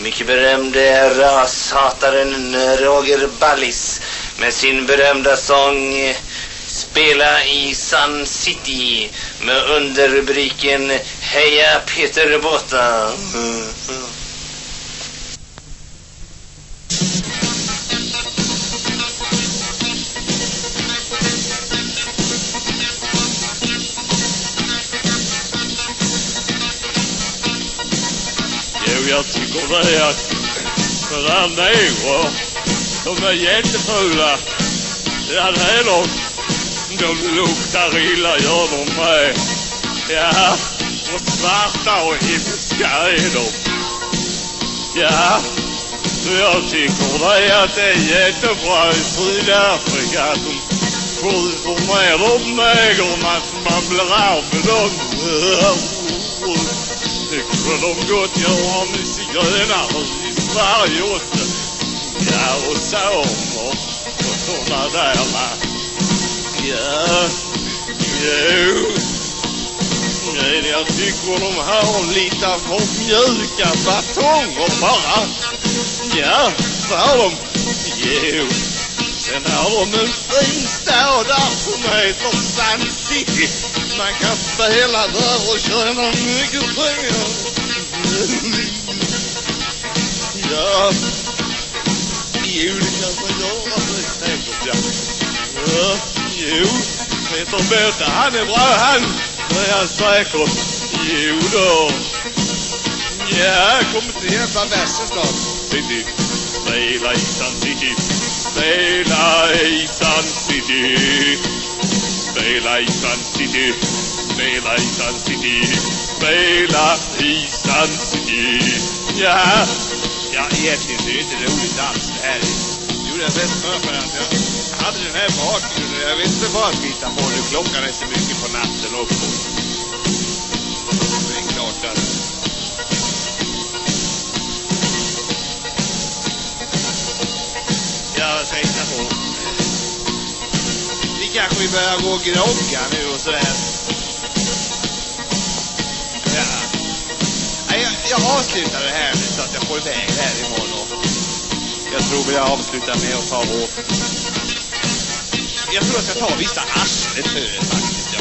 mycket berömde rashataren Roger Ballis med sin berömda sång Spela i Sun City med underrubriken Heja Peter Botta. Jag tycker det är att för där nere, de är jättefula. Ja, det är de luktar illa, gör de med. Ja, och svarta och hemska är de. Ja, så jag tycker det är att det är jättebra i Sydafrika att de skjuter ner de mägorna så man blir av med dem. Tycker de gott gör med zigenare i Sverige också. Ja, och samer och sådana där, va. Ja, jo. Jag tycker de har lite för mjuka batonger bara. Ja, så har de. Jo. Sen har de en fin stad där som heter Sun City. Man kan spela där och tjäna mycket pengar. Ja. Jo, det kan man göra det säkert, ja. Ja, jo. Peter Botta, han är bra, han. Det är han säkert. Jo då. Ja, kommer till hela versen snart. City. Spela i Sun City. Spela i Sun City. Spela i Sun City. Spela i Sun City. Spela i Sun City. Ja. Ja, egentligen det är inte roligt alls det här. Jo, det är bäst för att jag hade den här bakgrunden. Jag vet inte vad att titta på nu. Klockan är så mycket på natten också. Det är klart att... Jag tänkte på... Vi kanske börjar gå och grogga nu och sådär. Ja. Jag avslutar det här nu så att jag får iväg det här imorgon. Jag tror vi avslutar med att ta vår... Jag tror att jag tar vissa arslet för det faktiskt, ja.